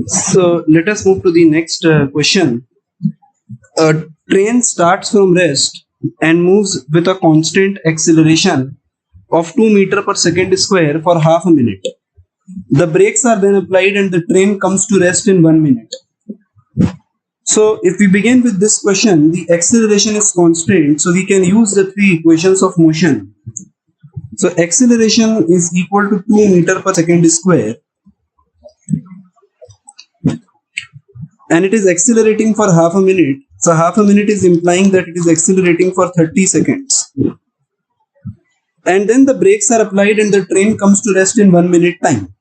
So let us move to the next question. A train starts from rest and moves with a constant acceleration of 2 meter per second square for half a minute. The brakes are then applied and the train comes to rest in 1 minute. So if we begin with this question, the acceleration is constant, so we can use the three equations of motion. So acceleration is equal to 2 meter per second square, and it is accelerating for half a minute. So half a minute is implying that it is accelerating for 30 seconds. And then the brakes are applied and the train comes to rest in 1 minute time.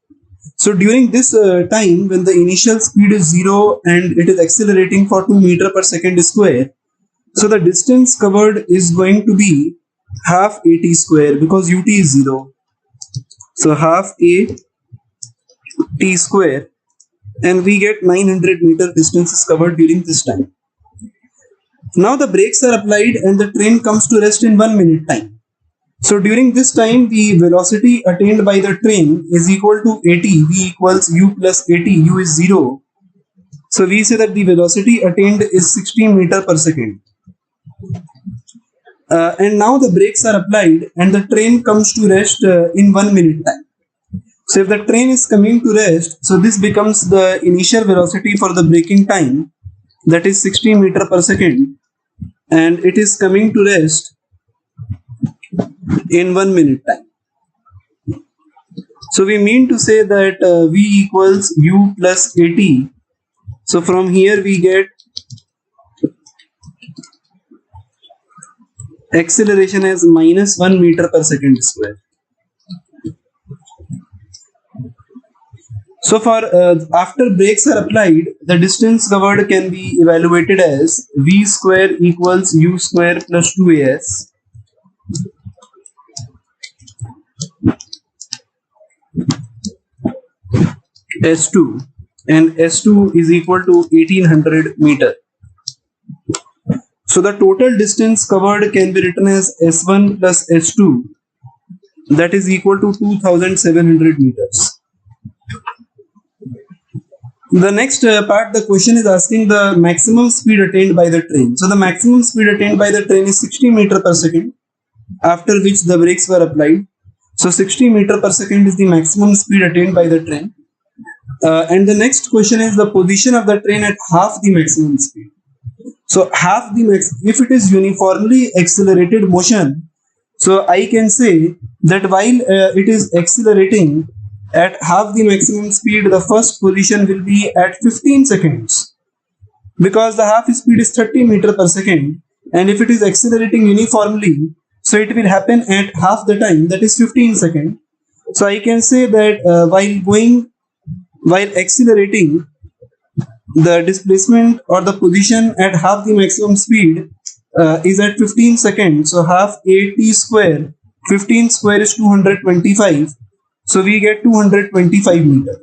So during this time, when the initial speed is 0 and it is accelerating for 2 meter per second square, so the distance covered is going to be half at square, because ut is 0. So half a t square, and we get 900 meter distance is covered during this time. Now the brakes are applied and the train comes to rest in 1 minute time. So during this time, the velocity attained by the train is equal to at, v equals u plus at, u is 0. So we say that the velocity attained is 60 meter per second. And now the brakes are applied and the train comes to rest in 1 minute time. So if the train is coming to rest, so this becomes the initial velocity for the braking time, that is 60 meter per second, and it is coming to rest in 1 minute time. So we mean to say that v equals u plus at. So from here we get acceleration as minus 1 meter per second square. So for after brakes are applied, the distance covered can be evaluated as v square equals u square plus 2as S2, and S2 is equal to 1800 meter. So the total distance covered can be written as S1 plus S2, that is equal to 2700 meters. The next part, the question is asking the maximum speed attained by the train. So the maximum speed attained by the train is 60 meter per second, after which the brakes were applied. So 60 meter per second is the maximum speed attained by the train. And the next question is the position of the train at half the maximum speed. So half the if it is uniformly accelerated motion, so I can say that while it is accelerating at half the maximum speed, the first position will be at 15 seconds, because the half speed is 30 meter per second, and if it is accelerating uniformly, so it will happen at half the time, that is 15 seconds. So I can say that while accelerating, the displacement or the position at half the maximum speed is at 15 seconds. So half a t square, 15 square is 225. So we get 225 meters.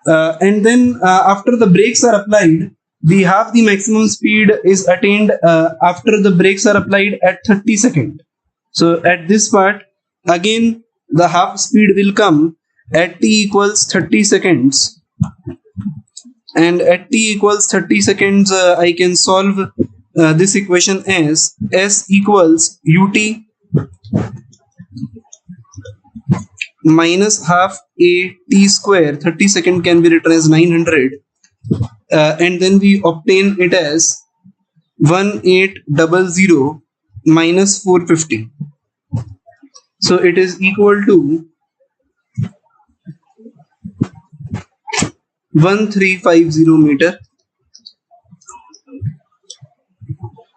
And then after the brakes are applied, the half the maximum speed is attained after the brakes are applied at 30 seconds. So at this part, again the half speed will come at t equals 30 seconds, and at t equals 30 seconds I can solve this equation as s equals ut minus half a t square, 30 second can be written as 900, and then we obtain it as 1800 minus 450. So it is equal to 1350 meter.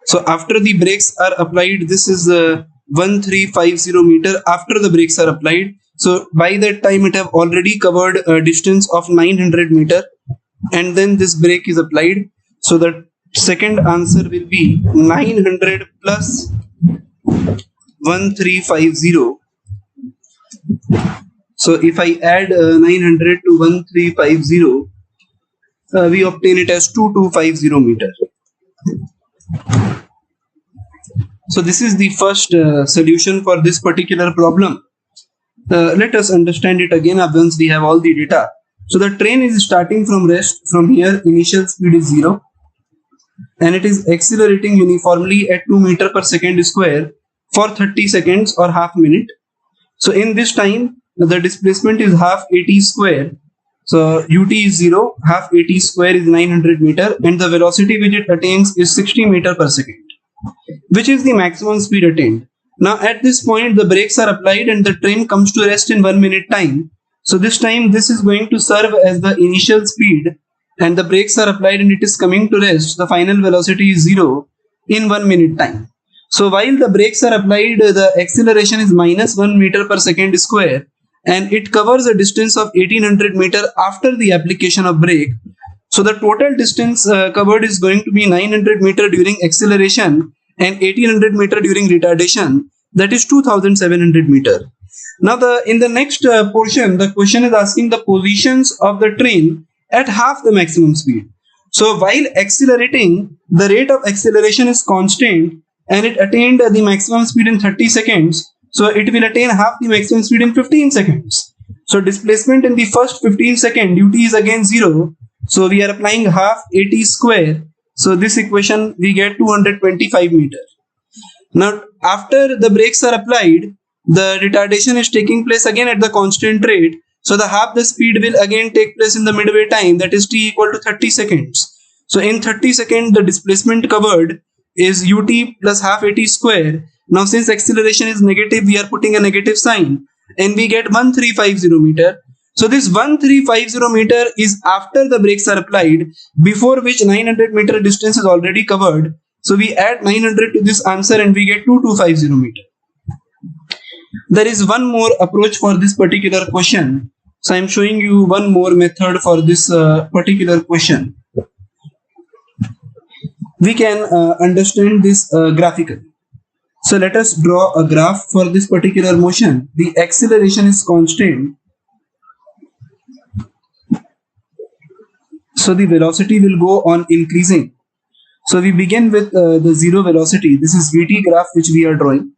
So after the brakes are applied, this is 1350 meter after the brakes are applied. So by that time it have already covered a distance of 900 meter, and then this brake is applied. So the second answer will be 900 plus 1350. So if I add 900 to 1350, we obtain it as 2250 meter. So this is the first solution for this particular problem. let us understand it again once we have all the data. So the train is starting from rest. From here, initial speed is 0, and it is accelerating uniformly at 2 meter per second square for 30 seconds or half minute. So in this time, the displacement is half AT square. So ut is 0, half AT square is 900 meter, and the velocity which it attains is 60 meter per second, which is the maximum speed attained. Now at this point, the brakes are applied and the train comes to rest in 1 minute time. So this time, this is going to serve as the initial speed, and the brakes are applied and it is coming to rest. The final velocity is 0 in 1 minute time. So while the brakes are applied, the acceleration is minus 1 meter per second square, and it covers a distance of 1800 meter after the application of brake. So the total distance covered is going to be 900 meter during acceleration and 1800 meter during retardation, that is 2700 meter. Now in the next portion, the question is asking the positions of the train at half the maximum speed. So while accelerating, the rate of acceleration is constant and it attained the maximum speed in 30 seconds. So it will attain half the maximum speed in 15 seconds. So displacement in the first 15 seconds, ut is again 0. So we are applying half AT square. So this equation we get 225 meter. Now after the brakes are applied, the retardation is taking place again at the constant rate. So the half the speed will again take place in the midway time, that is t equal to 30 seconds. So in 30 seconds, the displacement covered is ut plus half AT square. Now since acceleration is negative, we are putting a negative sign and we get 1350 meter. So this 1350 meter is after the brakes are applied, before which 900 meter distance is already covered. So we add 900 to this answer and we get 2250 meter. There is one more approach for this particular question. So I am showing you one more method for this particular question. We can understand this graphically. So let us draw a graph for this particular motion. The acceleration is constant. So the velocity will go on increasing. So we begin with the zero velocity. This is Vt graph which we are drawing.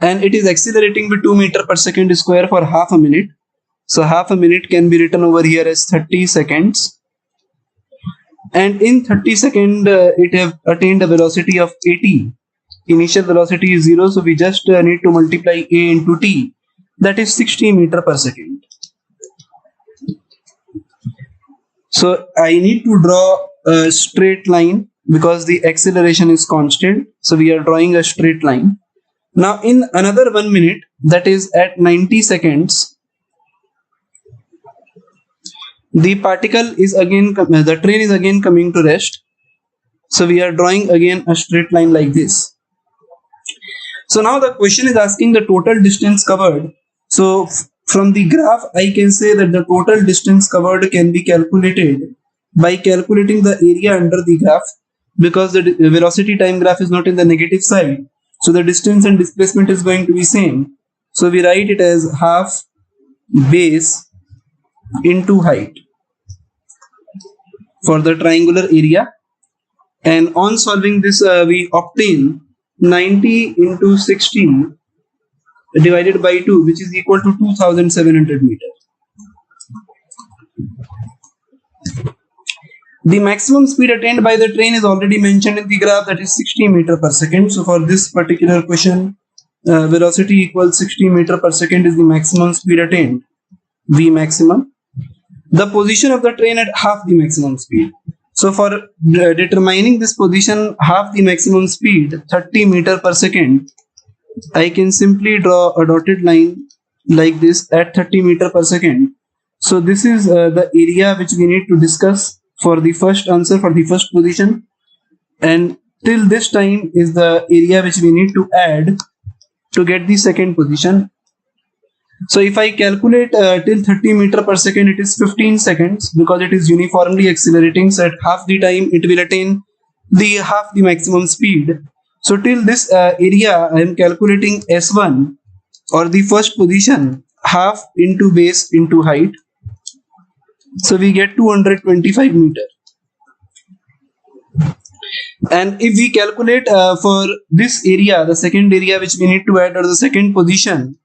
And it is accelerating with 2 meter per second square for half a minute. So half a minute can be written over here as 30 seconds. And in 30 seconds, it have attained a velocity of 80. Initial velocity is 0, so we just need to multiply a into t. That is 60 meter per second. So I need to draw a straight line because the acceleration is constant. So we are drawing a straight line. Now in another 1 minute, that is at 90 seconds, the particle is again, the train is again coming to rest. So we are drawing again a straight line like this. So now the question is asking the total distance covered. So from the graph, I can say that the total distance covered can be calculated by calculating the area under the graph, because the velocity time graph is not in the negative side. So the distance and displacement is going to be same. So we write it as half base into height for the triangular area, and on solving this we obtain 90 into 60 divided by 2, which is equal to 2700 meter. The maximum speed attained by the train is already mentioned in the graph, that is 60 meter per second. So for this particular question, velocity equals 60 meter per second is the maximum speed attained, V maximum. The position of the train at half the maximum speed. So for determining this position half the maximum speed, 30 meter per second, I can simply draw a dotted line like this at 30 meter per second. So this is the area which we need to discuss for the first answer, for the first position, and till this time is the area which we need to add to get the second position. So if I calculate till 30 meter per second, it is 15 seconds because it is uniformly accelerating. So at half the time it will attain the half the maximum speed. So till this area I am calculating S1, or the first position, half into base into height. So we get 225 meter. And if we calculate for this area, the second area which we need to add, or the second position,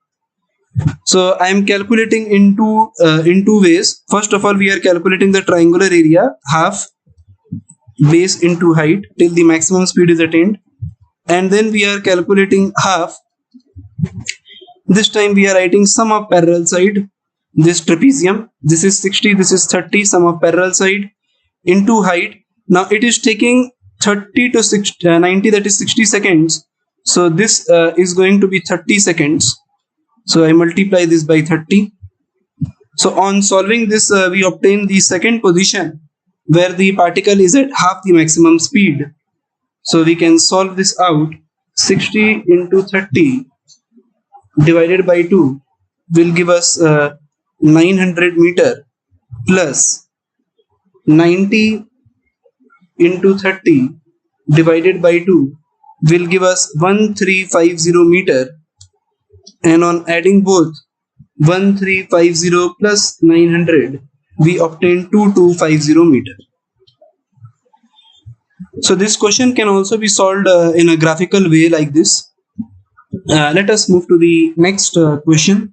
so I am calculating in two ways. First of all, we are calculating the triangular area, half base into height till the maximum speed is attained, and then we are calculating half. This time we are writing sum of parallel side. This trapezium, this is 60, this is 30, sum of parallel side into height. Now it is taking 30 to 60, 90, that is 60 seconds. So this is going to be 30 seconds. So I multiply this by 30. So on solving this, we obtain the second position where the particle is at half the maximum speed. So we can solve this out. 60 into 30 divided by 2 will give us 900 meter plus 90 into 30 divided by 2 will give us 1350 meter, and on adding both 1350 plus 900 we obtain 2250 meter. So this question can also be solved in a graphical way like this. Let us move to the next question.